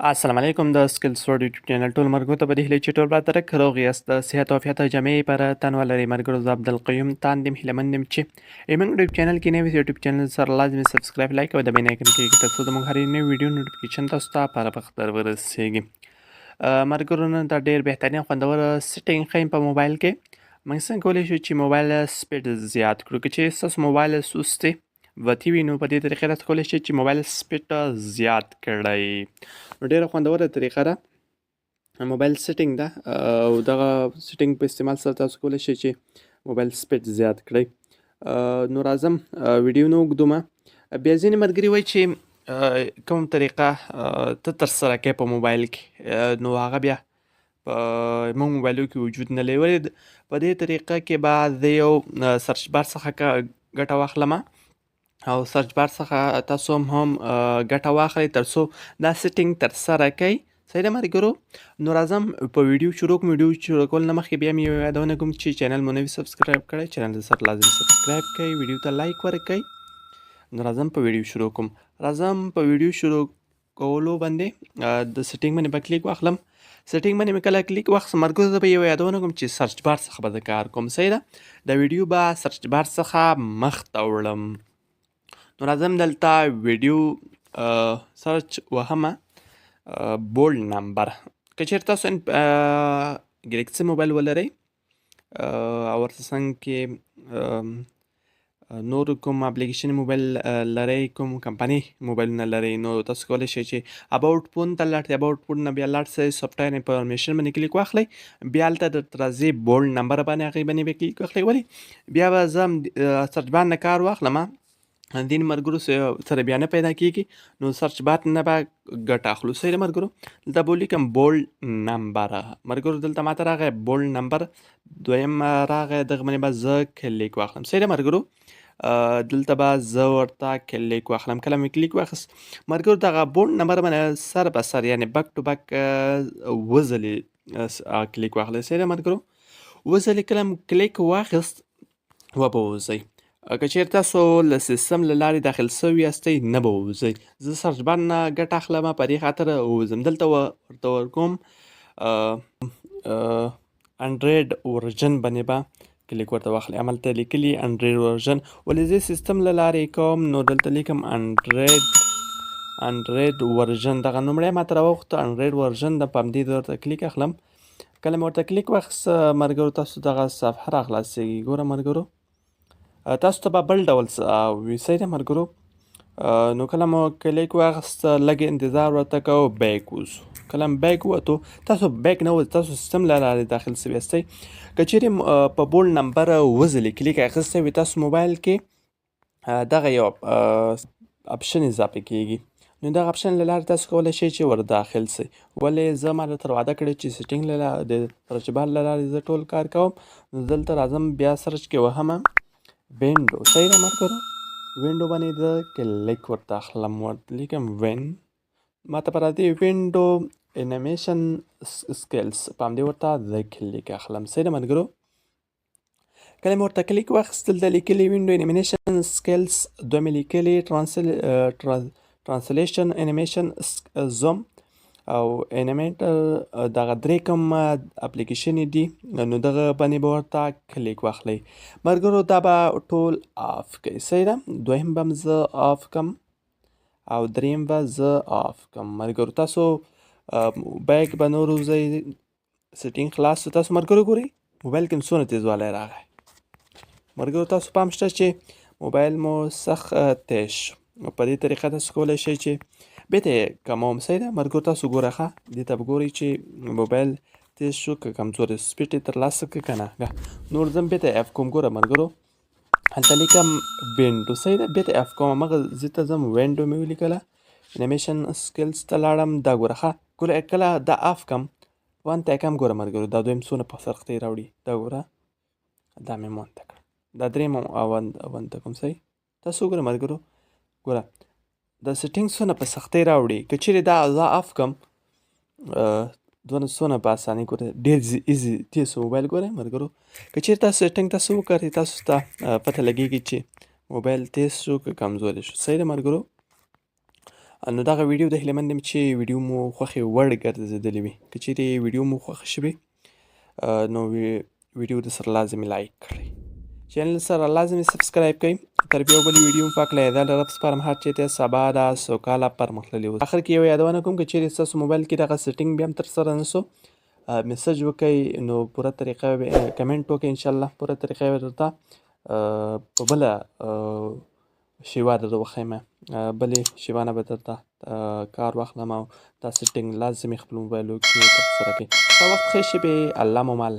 السلام علیکم د سکل سورد یوټیوب چینل ټول مرګو ته بدی هلی چې ټول براتر کروغ یاست د صحت او عافیت جمعې پر تنوال لري مرګرو ز عبدالقیوم تاندم هلمندم چې ایمنګ یوټیوب چینل کې نوی یوټیوب چینل سره لازمي سبسکرایب لایک او د بل آیکن کې تاسو د موږ هرې نوې ویډیو نوټیفیکیشن تاسو ته پر وخت ورسیږي مرګرو نن دا ډیر بهترین خوندور سیټینګ خیم په موبایل کې موږ څنګه کولی شو چې موبایل سپیډ زیات کړو که چې تاسو موبایل سست وتی وي نو په دې طریقې راته کولی شئ چې موبایل سپیډ زیات کړئ نو ډېره خوندوره طریقه ده موبایل سیټینګ ده او دغه سیټینګ په استعمال سره تاسو کولی شئ چې موبایل سپیډ زیات کړئ نو راځم ویډیو نه اوږدومه بیا ځینې ملګري وایي چې کوم طریقه ته ترسره کوې په موبایل کې نو هغه بیا په موږ موبایلو کې وجود نه لري ولې په دې طریقه کې به زه یو سرچ بار څخه ګټه واخلم او سرچ بار څخه تاسو هم ګټه واخلئ تر څو دا سیټینګ ترسره کوئ صحیح ده ملګرو نو راځم په ویډیو شروع کوم ویډیو شروع کول نه مخکې بیا مې یو یادونه کوم چې چینل مو نوي سبسکرایب کړئ چینل سره لازم سبسکرایب کړئ ویډیو ته لایک ورکړئ نو راځم په ویډیو شروع کوم راځم په ویډیو شروع کولو باندې د سیټینګ باندې به کلیک واخلم سیټینګ باندې مې کله کلیک واخلم ملګرو ته به یو یادونه کوم چې سرچ بار څخه به زه کار کوم صحیح ده د ویډیو به سرچ بار څخه مخته وړم نو راځم دلته ویډیو سرچ وهمه بولډ نمبر که چېرې تاسو ګلیکسي موبایل ولرئ او ورته څنګ کې نور کوم اپلیکیشن موبایل لرئ کوم کمپنۍ موبایلونه لرئ نو تاسو کولی شئ چې اباوټ فون ته لاړ اباوټ فون نه بیا لاړ شئ سافټویر انفارمیشن باندې کلیک واخلئ بیا هلته درته راځي بولډ نمبر باندې هغې باندې به کلیک واخلئ ولې بیا به زه سرچ بار نه کار واخلم ځینې ملګرو سره بیا نه پیدا کېږي نو سرچ بار نه به ګټه اخلو صحیح ده ملګرو دلته به ولیکم بولډ نمبر ملګرو دلته ماته راغی بولډ نمبر دویم راغی دغه باندې به زه کلیک واخلم صحیح ده ملګرو دلته به زه ورته کلیک واخلم کله مې کلیک واخیست ملګرو دغه بولډ نمبر باندې سر به سر یعنې بک ټو بک اووه ځلې کلیک واخلئ صحیح ده ملګرو اووه ځلې کله م کلیک واخیست وبوځئ که چېرې تاسو له سیستم له لارې داخل سوي یاستئ نه به ووځئ زه سرچ بار نه ګټه اخلم په دې خاطر ووځم دلته ورته ورکوم انډرایډ ورژن باندې به کلیک ورته واخلئ هملته لیکلي انډرایډ ورژن ولې زه سیستم له لارې کوم نو دلته لیکم انډرایډ ورژن دغه نومړی ماته راوغوښته انډرایډ ورژن د په همدې ورته کلیک اخلم کله مې ورته کلیک واخیست ملګرو تاسو دغه صفحه راخلاصېږي ګوره ملګرو تاسو ته به بل ډول وي صحیح ده ملګرو نو کله مو کلیک واخیست لږ انتظار ورته کوو بیک وځو کله م بیک ووتو تاسو بیک نه وځئ تاسو سیستم له لارې داخل سوي یاستئ که چیرې په بولډ نمبر اووه ځلې کلیک اخیستی وي تاسو موبایل کې دغه یو اپشن اضافه کیږي نو دغه اپشن له لارې تاسو کولی شئ چې ور داخل سئ ولې زه ما درته وعده کړې چې سیټینګ له لارې د سرچ بار له لارې زه ټول کار کوم نو دلته راځم بیا سرچ کې وهمه وینډو صحیح ده ملګرو وینډو باندې زه کلیک ورته اخلم ورته لیکم ماته به راځي وینډو انیمیشن سکلز په همدې ورته زه کلیک اخلم صحیح ده ملګرو کله مې ورته کلیک واخیست دلته لیکلي وینډو انیمیشن سکلز دوه مې لیکلي ټرانسلیشن انیمیشن زوم او انیمیټر دغه درې کوم اپلیکیشن دي نو دغه باندې به ورته کلیک واخلئ ملګرو دا به ټول آف کوئ صحیح ده دویم به م زه آف کم او دریم به زه آف کم ملګرو تاسو بیک به نور وځئ سیټینګ خلاص شو تاسو ملګرو ګورئ موبایل کې م څونه تیزوالی راغی ملګرو تاسو پام شته چې موبایل مو سخت تیز شو په دې طریقه تاسو کولی شئ چې بیرته یې کموم صحیح ده ملګرو تاسو ګوره ښه دې ته به ګورئ چې موبایل تیز شو که کمزوری سپیډ یې ترلاسه کړه که نه نور ځم بیرته اف کوم ګوره ملګرو هلته لیکم وینډو صحیح ده بیرته اف کوم همغه ځای ته ځم وینډو مې ولیکله انیمیشن سکلز ته لاړم دا ګوره ښه کله دا اف کم ون ته یې کم ګوره ملګرو دا دویم څونه په سختۍ راوړي دا ګوره دا مې ون ته کړ دا دریم ون ته کوم صحیح تاسو وګوره ملګرو ګوره د سیټینګ څونه په سختۍ راوړي که چیرې دا زه اف کم دونه څونه په اسانۍ ګوره ډېر ایزي تیز شو موبایل ګورئ ملګرو که چیرې تاسو سیټینګ تاسو وکړئ تاسو ته پته لګېږي چې موبایل تیز شو که کمزوری شو صحیح ده ملګرو نو دغه ویډیو د هیله مند یم چې ویډیو مو خوښې وړ ګرځېدلې وي. که چیرې ویډیو مو خوښه شوې نو ویډیو د سره لازمي لایک کړئ، چینل سره لازمي سبسکرایب کړئ. تر بیا بلې ویډیو په هکله یې دا لرم سپارم هر چېرته سبا ده سوکاله پرمختللې اوسئ. آخر کې یوه یادونه کوم که چیرې ستاسو موبایل کې دغه سیټینګ بیا هم ترسره نه سو میسج وکئ نو پوره طریقه کمنټ وکئ انشاءالله پوره طریقه به درته په بله شیوا درته وښیم، بلې شیوا نه به درته کار واخلم او دا سیټینګ لازمي خپل موبایلو کې ترسره کړئ. ښه وخت ښه شپې، الله مو مل.